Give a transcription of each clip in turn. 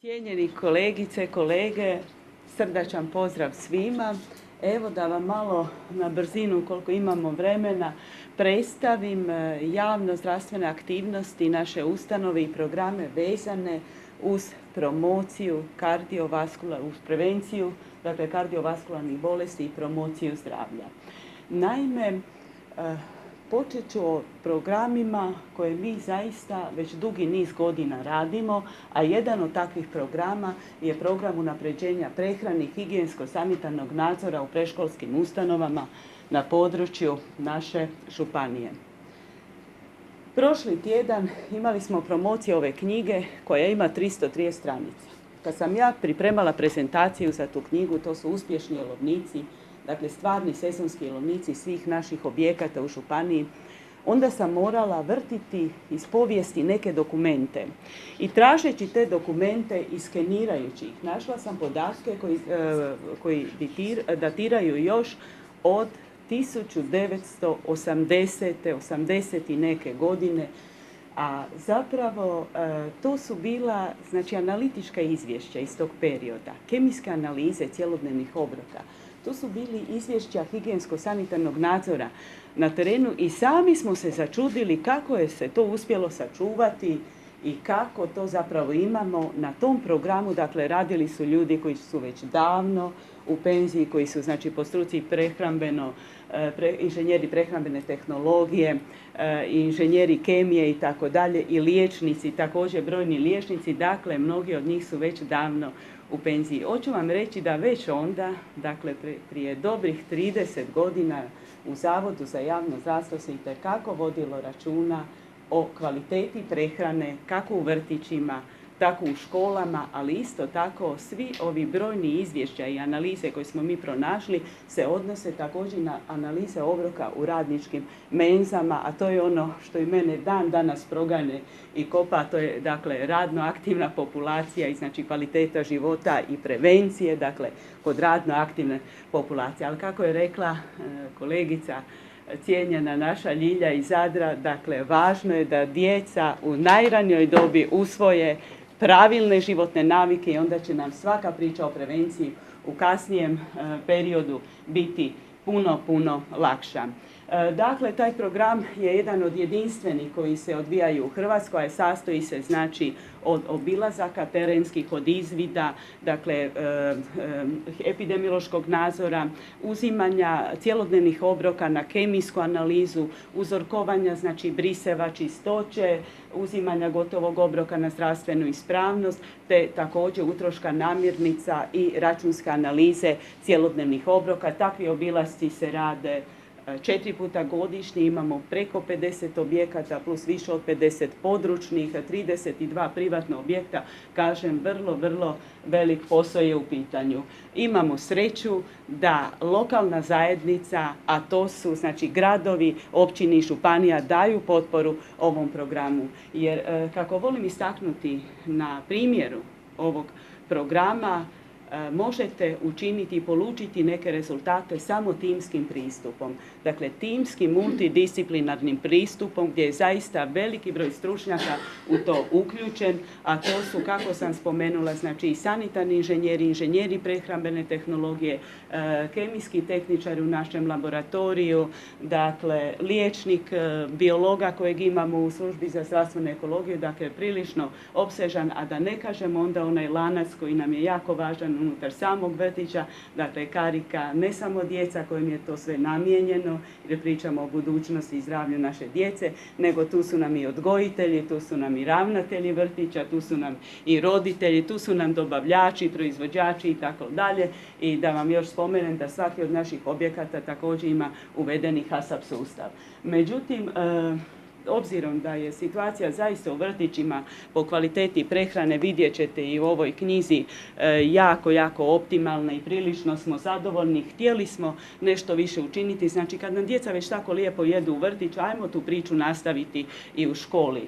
Cijenjeni kolegice, kolege, srdačan pozdrav svima. Evo da vam malo na brzinu, koliko imamo vremena, predstavim javno zdravstvene aktivnosti naše ustanove i programe vezane uz promociju uz prevenciju, dakle kardiovaskularnih bolesti i promociju zdravlja. Naime, počet ću o programima koje mi zaista već dugi niz godina radimo, a jedan od takvih programa je program unapređenja prehrane i higijensko-sanitarnog nadzora u predškolskim ustanovama na području naše županije. Prošli tjedan imali smo promociju ove knjige koja ima 330 stranica. Kad sam ja pripremala prezentaciju za tu knjigu, to su uspješni jelovnici, dakle stvarni sezonski jelovnici svih naših objekata u županiji, onda sam morala vrtiti iz povijesti neke dokumente. I tražeći te dokumente i skenirajući ih, našla sam podatke koji datiraju još od 1980. 80 i neke godine, a zapravo to su bila analitička izvješća iz tog perioda, kemijske analize cjelodnevnih obroka. To su bili izvješća higijensko-sanitarnog nadzora na terenu i sami smo se začudili kako je se to uspjelo sačuvati i kako to zapravo imamo na tom programu. Dakle, radili su ljudi koji su već davno u penziji, koji su po struci inženjeri prehrambene tehnologije, inženjeri kemije i tako dalje, i liječnici, također brojni liječnici, dakle mnogi od njih su već davno u penziji. Hoću vam reći da već onda, dakle prije dobrih 30 godina u Zavodu za javno zdravstvo se itekako vodilo računa o kvaliteti prehrane, kako u vrtićima, tako u školama, ali isto tako svi ovi brojni izvješća i analize koje smo mi pronašli se odnose također na analize obroka u radničkim menzama, a to je ono što i mene dan danas progane i kopa, to je dakle radno aktivna populacija i kvaliteta života i prevencije, dakle kod radno aktivne populacije. Ali kako je rekla kolegica cijenjena naša Ljilja iz Zadra, dakle važno je da djeca u najranijoj dobi usvoje pravilne životne navike i onda će nam svaka priča o prevenciji u kasnijem periodu biti puno lakša. Dakle, taj program je jedan od jedinstvenih koji se odvijaju u Hrvatskoj, a sastoji se od obilazaka terenskih, od izvida, dakle epidemiološkog nadzora, uzimanja cjelodnevnih obroka na kemijsku analizu, uzorkovanja, briseva, čistoće, uzimanja gotovog obroka na zdravstvenu ispravnost, te također utroška namirnica i računske analize cjelodnevnih obroka. Takvi obilasci se rade 4 puta godišnje, imamo preko 50 objekata plus više od 50 područnih, 32 privatna objekta. Kažem, vrlo velik posao je u pitanju. Imamo sreću da lokalna zajednica, a to su gradovi, općine i županija, daju potporu ovom programu. Jer kako volim istaknuti na primjeru ovog programa, možete učiniti i polučiti neke rezultate samo timskim pristupom. Dakle, timskim multidisciplinarnim pristupom gdje je zaista veliki broj stručnjaka u to uključen, a to su, kako sam spomenula, i sanitarni inženjeri, inženjeri prehrambene tehnologije, kemijski tehničari u našem laboratoriju, dakle, liječnik, biologa kojeg imamo u službi za zdravstvenu ekologiju, dakle, prilično opsežan, a da ne kažem onda onaj lanac koji nam je jako važan unutar samog vrtića, dakle karika, ne samo djeca kojim je to sve namijenjeno, jer pričamo o budućnosti i zdravlju naše djece, nego tu su nam i odgojitelji, tu su nam i ravnatelji vrtića, tu su nam i roditelji, tu su nam dobavljači, proizvođači i tako dalje. I da vam još spomenem da svaki od naših objekata također ima uvedeni HACCP sustav. Međutim, obzirom da je situacija zaista u vrtićima po kvaliteti prehrane, vidjet ćete i u ovoj knjizi, jako optimalna i prilično smo zadovoljni. Htjeli smo nešto više učiniti. Kad nam djeca već tako lijepo jedu u vrtiću, ajmo tu priču nastaviti i u školi.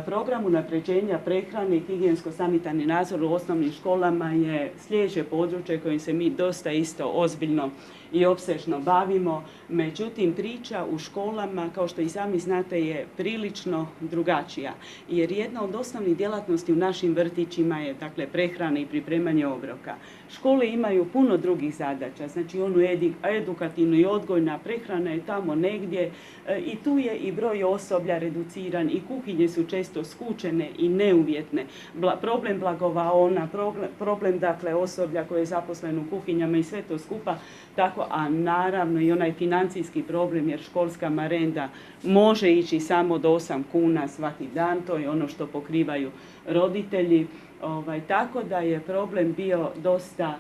Program unapređenja prehrane i higijensko-sanitarni nadzor u osnovnim školama je sljedeće područje kojim se mi dosta isto ozbiljno i opsežno bavimo. Međutim, priča u školama, kao što i sami znate, je prilično drugačija. Jer jedna od osnovnih djelatnosti u našim vrtićima je dakle, prehrana i pripremanje obroka. Škole imaju puno drugih zadaća, znači onu edukativnu i odgojna prehrana je tamo negdje i tu je i broj osoblja reduciran i kuhinje su često skučene i neuvjetne. Problem blagovaona, problem dakle, osoblja koje je zaposleno u kuhinjama i sve to skupa, tako, a naravno i onaj financijski problem jer školska marenda može ići samo do 8 kuna svaki dan, to je ono što pokrivaju roditelji. Tako da je problem bio dosta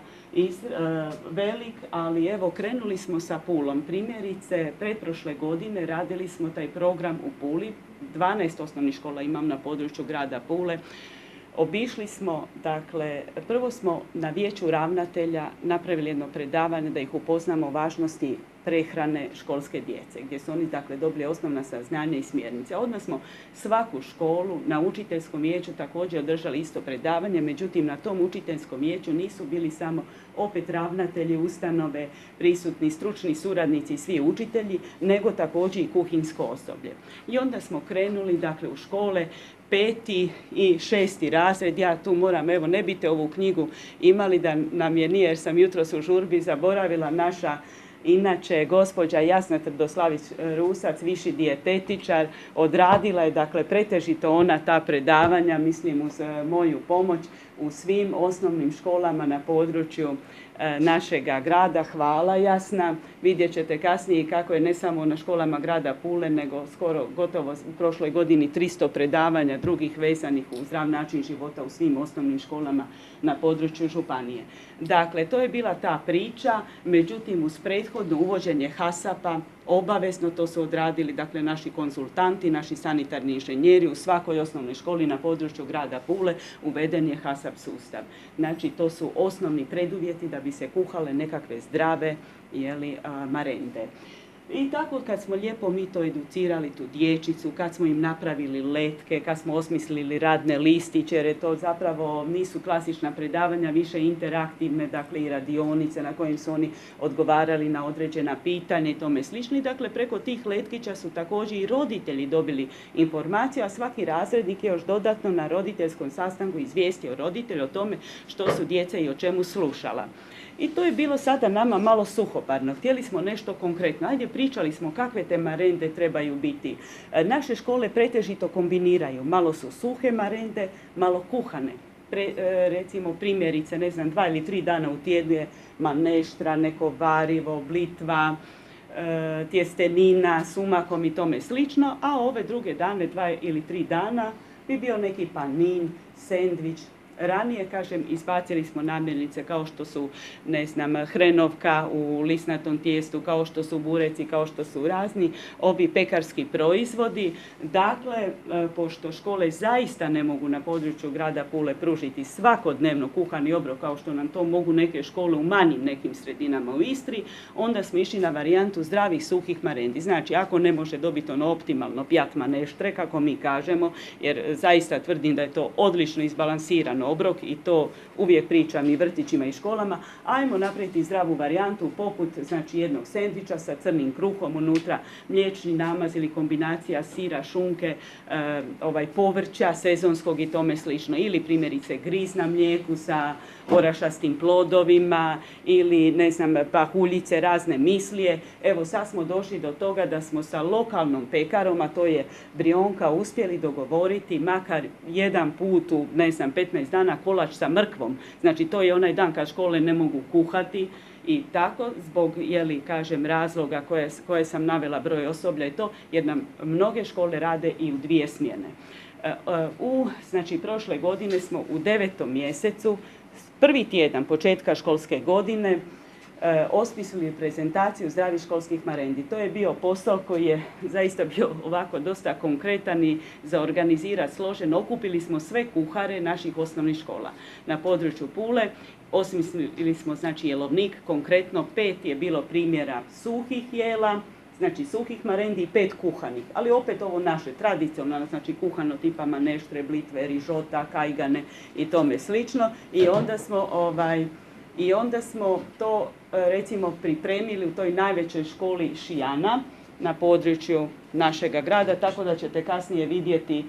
velik, ali evo krenuli smo sa Pulom. Primjerice, pretprošle godine radili smo taj program u Puli, 12 osnovnih škola imam na području grada Pule. Obišli smo, dakle, prvo smo na vijeću ravnatelja napravili jedno predavanje da ih upoznamo o važnosti prehrane školske djece, gdje su oni dakle dobili osnovna saznanja i smjernice. Odmah smo svaku školu na učiteljskom vijeću također održali isto predavanje, međutim na tom učiteljskom vijeću nisu bili samo opet ravnatelji ustanove, prisutni stručni suradnici i svi učitelji, nego također i kuhinjsko osoblje. I onda smo krenuli dakle u škole, 5. i 6. razred, ja tu moram, evo ne biste ovu knjigu imali da nam je nije, jer sam jutros u žurbi zaboravila naša inače gospođa Jasna Trdoslavić-Rusac, viši dijetetičar, odradila je dakle pretežito ona ta predavanja, mislim uz moju pomoć u svim osnovnim školama na području našega grada. Hvala Jasna. Vidjet ćete kasnije kako je ne samo na školama grada Pule, nego skoro gotovo u prošloj godini 300 predavanja drugih vezanih uz zdrav način života u svim osnovnim školama na području županije. Dakle, to je bila ta priča, međutim uz prethodno uvođenje HASAP-a obavezno to su odradili dakle, naši konzultanti, naši sanitarni inženjeri u svakoj osnovnoj školi na području grada Pule uveden je HASAP sustav. Znači, to su osnovni preduvjeti da bi se kuhale nekakve zdrave marende. I tako kad smo lijepo mi to educirali tu dječicu, kad smo im napravili letke, kad smo osmislili radne listiće, jer to zapravo nisu klasična predavanja, više interaktivne, dakle i radionice na kojim su oni odgovarali na određena pitanja i tome slično. Dakle, preko tih letkića su također i roditelji dobili informaciju, a svaki razrednik je još dodatno na roditeljskom sastanku izvijestio roditelja o tome što su djeca i o čemu slušala. I to je bilo sada nama malo suhoparno. Htjeli smo nešto konkretno. Ajde, pričali smo kakve te marende trebaju biti. Naše škole pretežito kombiniraju. Malo su suhe marende, malo kuhane. Recimo primjerice, 2 ili 3 dana u tjednu je maneštra, neko varivo, blitva, tjestenina, sumakom i tome slično. A ove druge dane, 2 ili 3 dana, bi bio neki panin, sendvič. Ranije, kažem, izbacili smo namirnice kao što su, hrenovka u lisnatom tijestu, kao što su bureci, kao što su razni ovi pekarski proizvodi. Dakle, pošto škole zaista ne mogu na području grada Pule pružiti svakodnevno kuhani obrok, kao što nam to mogu neke škole u manjim nekim sredinama u Istri, onda smo išli na varijantu zdravih suhih marendi. Znači, ako ne može dobiti ono optimalno pjat maneštre, kako mi kažemo, jer zaista tvrdim da je to odlično izbalansirano obrok i to uvijek pričam i vrtićima i školama, ajmo napraviti zdravu varijantu poput jednog sendviča sa crnim kruhom, unutra mliječni namaz ili kombinacija sira, šunke, povrća sezonskog i tome slično. Ili primjerice griz na mlijeku sa orašastim plodovima ili pahuljice, razne mislije. Evo sad smo došli do toga da smo sa lokalnom pekarom, a to je Brionka, uspjeli dogovoriti makar jedan put u 15 dana kolač sa mrkvom. Znači to je onaj dan kad škole ne mogu kuhati i tako zbog razloga koje sam navela, broj osoblja i to, jer nam mnoge škole rade i u 2 smjene. Prošle godine smo u 9. mjesecu, prvi tjedan početka školske godine, osmislili prezentaciju zdravih školskih marendi. To je bio posao koji je zaista bio ovako dosta konkretan i za organizirati složen. Okupili smo sve kuhare naših osnovnih škola na području Pule. Osmislili smo jelovnik, konkretno 5 je bilo primjera suhih jela, znači suhih marendi i 5 kuhanih, ali opet ovo naše tradicionalno, znači kuhano tipa maneštre, blitve, rižota, kajgane i tome slično. I onda smo to recimo pripremili u toj najvećoj školi Šijana na području našega grada, tako da ćete kasnije vidjeti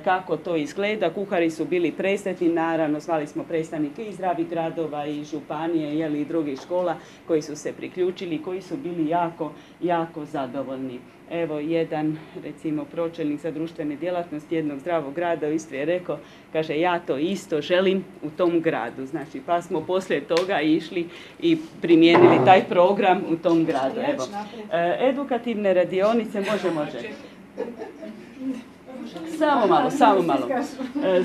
kako to izgleda. Kuhari su bili presretni, naravno zvali smo predstavnike iz zdravih gradova i županije i drugih škola koji su se priključili i koji su bili jako, jako zadovoljni. Evo jedan recimo pročelnik za društvene djelatnosti jednog zdravog grada u Istri je rekao, kaže ja to isto želim u tom gradu. Znači pa smo poslije toga išli i primijenili taj program u tom gradu. Evo, edukativne radionice, može. Samo malo.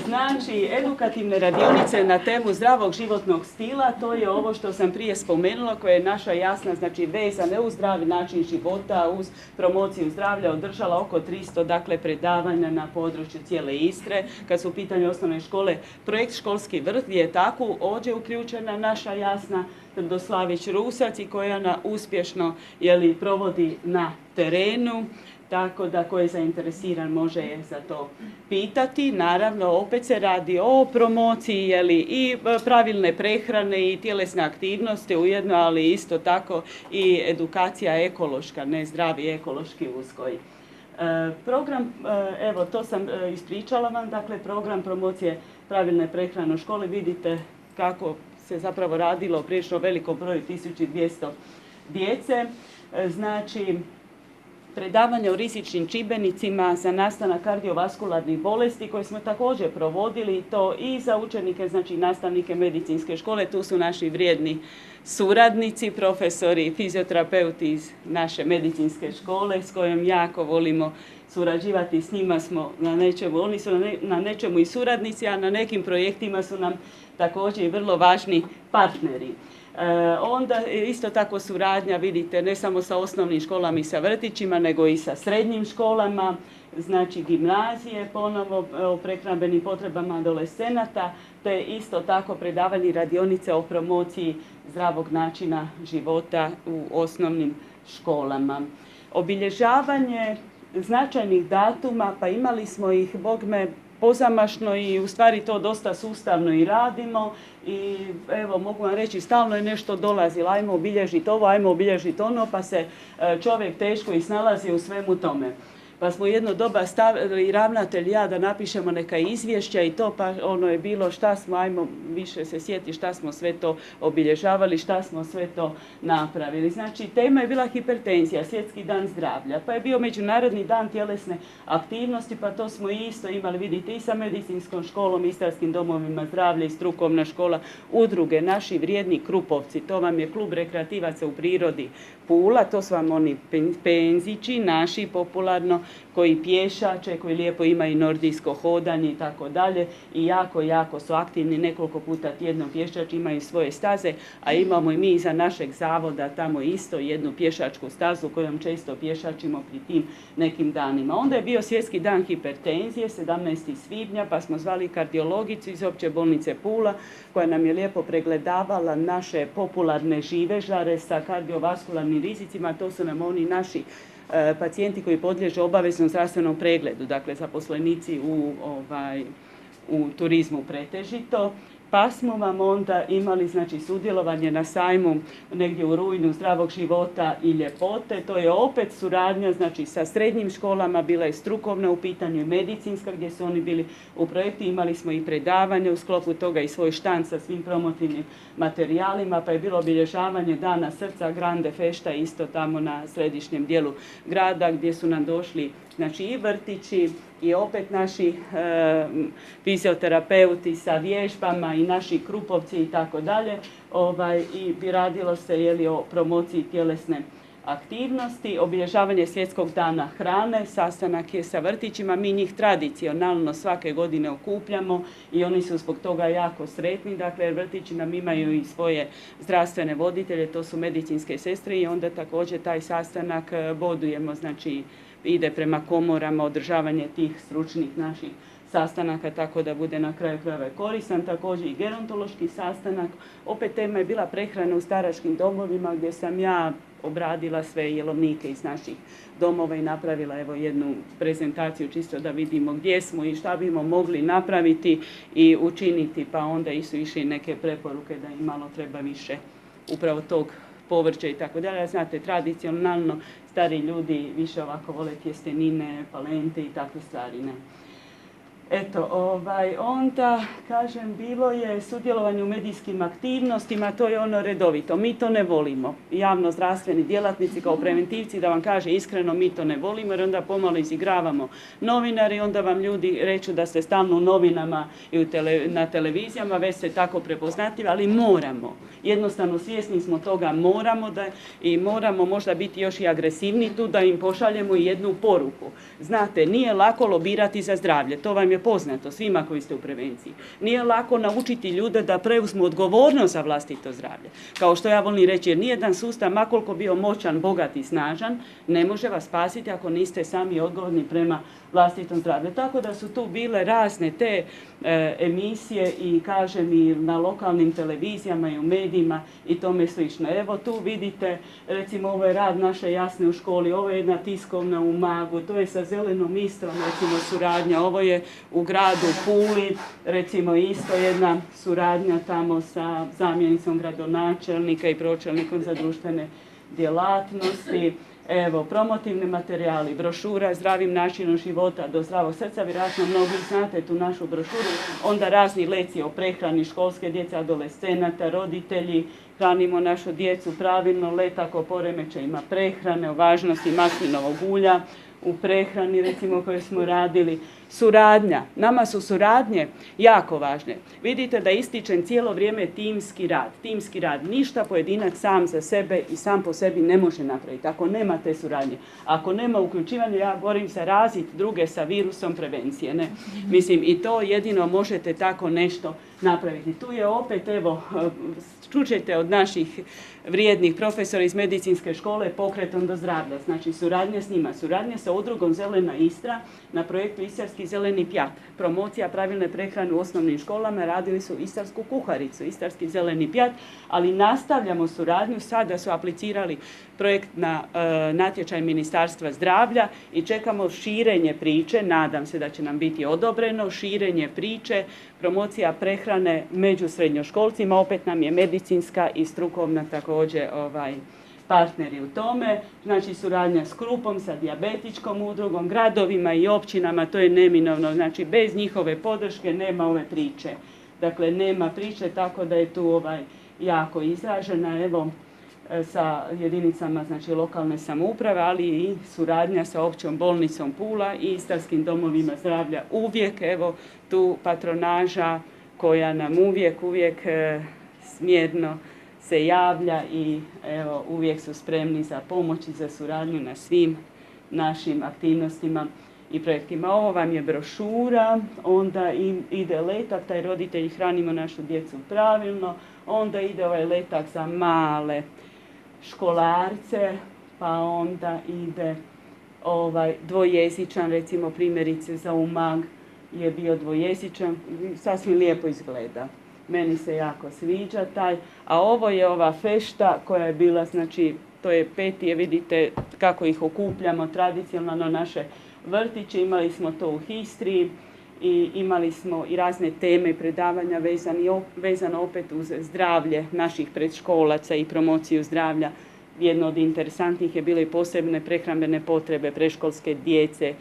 Znači, edukativne radionice na temu zdravog životnog stila, to je ovo što sam prije spomenula, koja je naša jasna, znači vezana uz zdravi način života, uz promociju zdravlja, održala oko 300, dakle, predavanja na području cijele Istre. Kad su u pitanju osnovne škole, projekt Školski vrt, gdje je tako ovdje uključena naša Jasna Trdoslavić-Rusac i koja na uspješno provodi na terenu. Tako da ko je zainteresiran može je za to pitati. Naravno, opet se radi o promociji i pravilne prehrane i tjelesne aktivnosti ujedno, ali isto tako i edukacija ekološka, ne zdravi ekološki uzgoj. Program, evo to sam ispričala vam, dakle program promocije pravilne prehrane u školi. Vidite kako se zapravo radilo o prilično velikom broju 1200 djece. Znači, predavanja o rizičnim čimbenicima za nastanak kardiovaskularnih bolesti koje smo također provodili, to i za učenike, znači nastavnike medicinske škole. Tu su naši vrijedni suradnici, profesori, fizioterapeuti iz naše medicinske škole s kojom jako volimo surađivati. S njima smo na nečemu, oni su na nečemu i suradnici, a na nekim projektima su nam također i vrlo važni partneri. Onda isto tako suradnja, vidite, ne samo sa osnovnim školama i sa vrtićima, nego i sa srednjim školama, znači gimnazije, ponovo o prehrambenim potrebama adolescenata, te isto tako predavanje radionice o promociji zdravog načina života u osnovnim školama. Obilježavanje značajnih datuma, pa imali smo ih, bogme, pozamašno i u stvari to dosta sustavno i radimo i evo mogu vam reći stalno je nešto dolazilo, ajmo obilježiti ovo, ajmo obilježiti ono, pa se čovjek teško i snalazi u svemu tome. Pa smo jedno doba stavili ravnatelj i ja da napišemo neka izvješća i to pa ono je bilo šta smo, ajmo više se sjeti šta smo sve to obilježavali, šta smo sve to napravili. Znači tema je bila hipertenzija, svjetski dan zdravlja, pa je bio Međunarodni dan tjelesne aktivnosti, pa to smo isto imali, vidite, i sa medicinskom školom, Istarskim domovima zdravlja i strukovna škola, udruge, naši vrijedni Krupovci, to vam je klub rekreativaca u prirodi Pula, to su vam oni penzići, naši popularno, koji pješače, koji lijepo imaju nordijsko hodanje i tako dalje i jako su aktivni, nekoliko puta tjedno pješač, imaju svoje staze, a imamo i mi iza našeg zavoda tamo isto jednu pješačku stazu kojom često pješačimo pri tim nekim danima. Onda je bio Svjetski dan hipertenzije, 17. svibnja, pa smo zvali kardiologicu iz Opće bolnice Pula, koja nam je lijepo pregledavala naše popularne živežare sa kardiovaskularnim rizicima. To su nam oni naši pacijenti koji podliježu obaveznom zdravstvenom pregledu, dakle zaposlenici u turizmu pretežito. Pa smo vam onda imali znači sudjelovanje na sajmu negdje u rujnu zdravog života i ljepote. To je opet suradnja znači sa srednjim školama, bila je strukovna u pitanju i medicinska gdje su oni bili u projektu. Imali smo i predavanje u sklopu toga i svoj štand sa svim promotivnim materijalima, pa je bilo obilježavanje Dana srca, Grande Fešta isto tamo na središnjem dijelu grada gdje su nam došli znači i vrtići i opet naši fizioterapeuti sa vježbama i naši Krupovci i tako dalje. I radilo se o promociji tjelesne aktivnosti, obilježavanje Svjetskog dana hrane, sastanak je sa vrtićima, mi njih tradicionalno svake godine okupljamo i oni su zbog toga jako sretni, dakle jer vrtići nam imaju i svoje zdravstvene voditelje, to su medicinske sestre i onda također taj sastanak bodujemo, znači ide prema komorama održavanje tih stručnih naših sastanaka, tako da bude na kraju krajeva koristan. Također i gerontološki sastanak. Opet tema je bila prehrana u staračkim domovima gdje sam ja obradila sve jelovnike iz naših domova i napravila evo jednu prezentaciju čisto da vidimo gdje smo i šta bimo mogli napraviti i učiniti, pa onda su išli neke preporuke da im malo treba više upravo tog povrća i tako dalje. Znate, tradicionalno stari ljudi više ovako vole tjestenine, palente i takve stvari, ne. Eto, onda, kažem, bilo je sudjelovanje u medijskim aktivnostima, to je ono redovito. Mi to ne volimo. Javno zdravstveni djelatnici kao preventivci, da vam kaže iskreno, mi to ne volimo, jer onda pomalo izigravamo novinari, onda vam ljudi reću da ste stalno u novinama i na televizijama, već ste tako prepoznatljivi, ali moramo. Jednostavno svjesni smo toga, moramo možda biti još i agresivni tu, da im pošaljemo jednu poruku. Znate, nije lako lobirati za zdravlje, to vam je poznato svima koji ste u prevenciji. Nije lako naučiti ljude da preuzmu odgovornost za vlastito zdravlje. Kao što ja volim reći, jer nijedan sustav, ma koliko bio moćan, bogat i snažan, ne može vas spasiti ako niste sami odgovorni prema vlastitom zdravlju. Tako da su tu bile razne te emisije i kažem i na lokalnim televizijama i u medijima i tome slično. Evo tu vidite, recimo ovo je rad naše Jasne u školi, ovo je jedna tiskovna u Umagu, to je sa Zelenom Istrom recimo suradnja, ovo je u gradu Puli, recimo isto jedna suradnja tamo sa zamjenicom gradonačelnika i pročelnikom za društvene djelatnosti. Evo, promotivni materijali, brošura zdravim načinom života do zdravog srca, vjerojatno mnogi znate tu našu brošuru, onda razni leci o prehrani školske djece, adolescenata, roditelji, hranimo našu djecu pravilno, letak o poremećajima prehrane, o važnosti maslinovog ulja u prehrani, recimo, koje smo radili. Suradnja. Nama su suradnje jako važne. Vidite da ističem cijelo vrijeme timski rad. Timski rad. Ništa pojedinac sam za sebe i sam po sebi ne može napraviti. Ako nema te suradnje. Ako nema uključivanja, ja govorim zaraziti druge sa virusom prevencije. Ne? Mislim, i to jedino možete tako nešto napraviti. Tu je opet, evo, čućete od naših vrijednih profesora iz medicinske škole Pokretom do zdravlja. Znači, suradnja s njima. Suradnja sa udrugom Zelena Istra na projektu Istarski zeleni pjat. Promocija pravilne prehrane u osnovnim školama, radili su istarsku kuharicu, Istarski zeleni pjat, ali nastavljamo suradnju. Sada su aplicirali projekt na natječaj Ministarstva zdravlja i čekamo širenje priče, nadam se da će nam biti odobreno, širenje priče, promocija prehrane među srednjoškolcima, opet nam je medicinska i strukovna također partneri u tome, znači suradnja s Krupom, sa dijabetičkom udrugom, gradovima i općinama, to je neminovno, znači bez njihove podrške nema ove priče. Dakle, nema priče, tako da je tu jako izražena, evo, sa jedinicama, znači, lokalne samouprave, ali i suradnja sa općom bolnicom Pula i istarskim domovima zdravlja. Uvijek, evo, tu patronaža koja nam uvijek smjerno se javlja i evo, uvijek su spremni za pomoć i za suradnju na svim našim aktivnostima i projektima. Ovo vam je brošura, onda ide letak, taj roditelji hranimo našu djecu pravilno, onda ide ovaj letak za male školarce, pa onda ide dvojezičan, recimo primjerice za Umag je bio dvojezičan, sasvim lijepo izgleda. Meni se jako sviđa taj, a ovo je ova fešta koja je bila, znači, to je petije, vidite kako ih okupljamo tradicionalno naše vrtiće, imali smo to u Histriji i imali smo i razne teme i predavanja vezano opet uz zdravlje naših predškolaca i promociju zdravlja. Jedno od interesantnih je bile i posebne prehrambene potrebe predškolske djece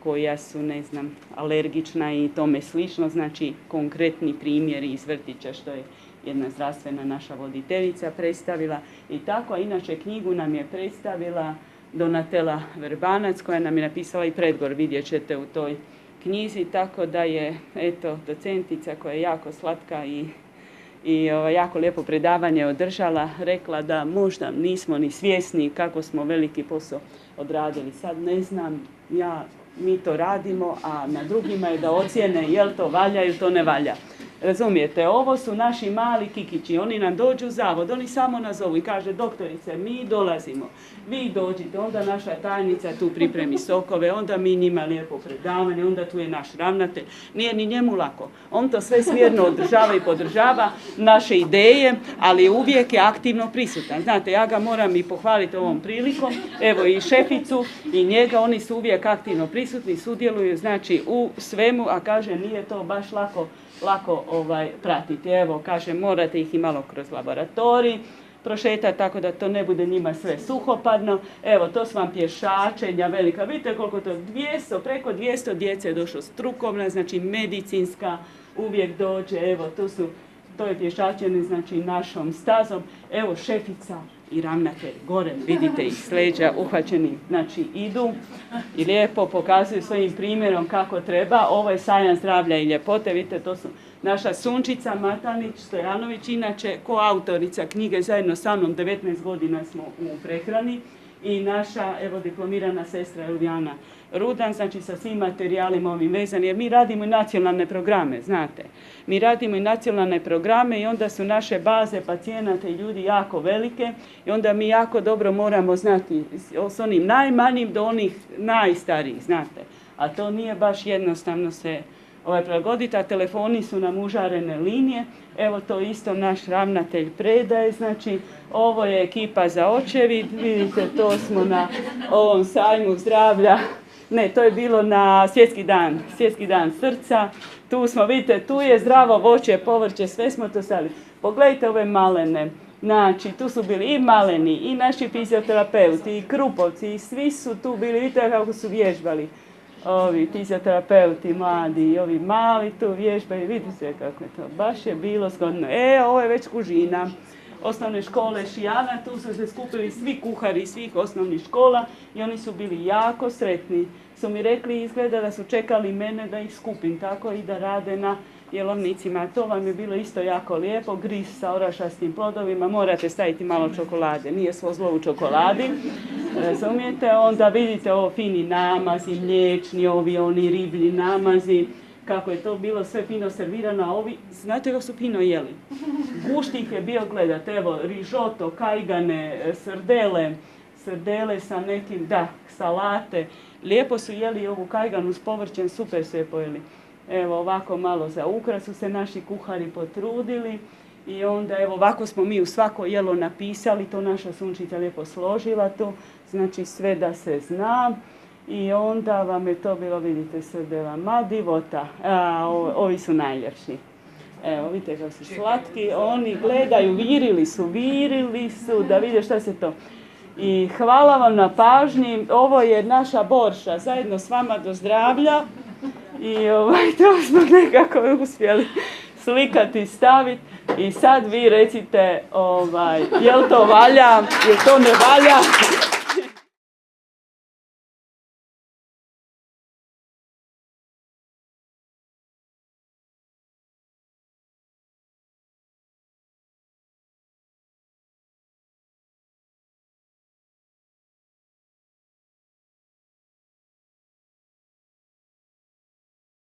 koja su, ne znam, alergična i tome slično, znači konkretni primjeri iz vrtića što je jedna zdravstvena naša voditeljica predstavila i tako, a inače knjigu nam je predstavila Donatela Verbanac koja nam je napisala i predgovor, vidjet ćete u toj knjizi, tako da je, eto, docentica koja je jako slatka i jako lijepo predavanje održala, rekla da možda nismo ni svjesni kako smo veliki posao odradili. Sad ne znam, mi to radimo, a na drugima je da ocijene jel to valja ili to ne valja. Razumijete, ovo su naši mali kikići, oni nam dođu u zavod, oni samo nazovu i kaže doktorice, mi dolazimo, vi dođite, onda naša tajnica tu pripremi sokove, onda mi njima lijepo predavanje, onda tu je naš ravnatelj, nije ni njemu lako. On to sve smjerno održava i podržava naše ideje, ali uvijek je aktivno prisutan. Znate, ja ga moram i pohvaliti ovom prilikom, evo i šeficu i njega, oni su uvijek aktivno prisutni, sudjeluju znači u svemu, a kaže nije to baš lako pratiti. Evo, kaže, morate ih i malo kroz laboratorij prošetati, tako da to ne bude njima sve suhopadno. Evo, to su vam pješačenja velika. Vidite koliko to 200, preko 200 djece je došlo strukovna, znači medicinska, uvijek dođe. Evo, to je pješačenje, znači našom stazom. Evo, šefica i ravnatelj gore, vidite ih s leđa uhvaćeni, znači idu i lijepo pokazuju svojim primjerom kako treba. Ovo je sajam zdravlja i ljepote, vidite, to su naša Sunčica Matanić-Stojanović, inače koautorica knjige, zajedno sa mnom 19 godina smo u prehrani, i naša, evo, diplomirana sestra Ilijana Rudan, znači sa svim materijalima ovim vezani, jer mi radimo i nacionalne programe, znate. Mi radimo i nacionalne programe i onda su naše baze pacijenata i ljudi jako velike i onda mi jako dobro moramo znati s onim najmanjim do onih najstarijih, znate. A to nije baš jednostavno se prilagoditi, a telefoni su nam užarene linije. Evo, to isto naš ravnatelj predaje, znači ovo je ekipa za očevid, vidite, to smo na ovom sajmu zdravlja. Ne, to je bilo na svjetski dan srca. Tu smo, vidite, tu je zdravo voće, povrće, sve smo to stavili. Pogledajte ove malene. Znači, tu su bili i maleni, i naši fizioterapeuti, i krupovci, i svi su tu bili, vidite kako su vježbali. Ovi fizioterapeuti mladi i ovi mali tu vježbaju, vidite kako je to. Baš je bilo zgodno. Ovo je već kužina. Osnovne škole Šijana, tu su se skupili svi kuhari svih osnovnih škola i oni su bili jako sretni. Su mi rekli, izgleda da su čekali mene da ih skupim tako i da rade na jelovnicima. To vam je bilo isto jako lijepo, gris sa orašastim plodovima, morate staviti malo čokolade, nije svo zlo u čokoladi, razumijete? Onda vidite ovo fini namazi, mliječni, oni riblji namazi, kako je to bilo sve fino servirano, a ovi, znate kako su fino jeli? Gušt ih je bio, gledate, evo, rižoto, kajgane, srdele sa nekim, salate. Lijepo su jeli ovu kajganu s povrćem, super su je pojeli. Evo, ovako malo za ukras su se naši kuhari potrudili i onda, evo, ovako smo mi u svako jelo napisali, to naša Sunčica lijepo složila tu, znači sve da se zna. I onda vam je to bilo, vidite, srdela, ma divota, ovi su najljepši. Evo, vidite kako su slatki, oni gledaju, virili su, da vide šta se to. I hvala vam na pažnji, ovo je naša Borša, zajedno s vama do zdravlja. I to smo nekako uspjeli slikati, staviti. I sad vi recite, jel to valja, jel to ne valja?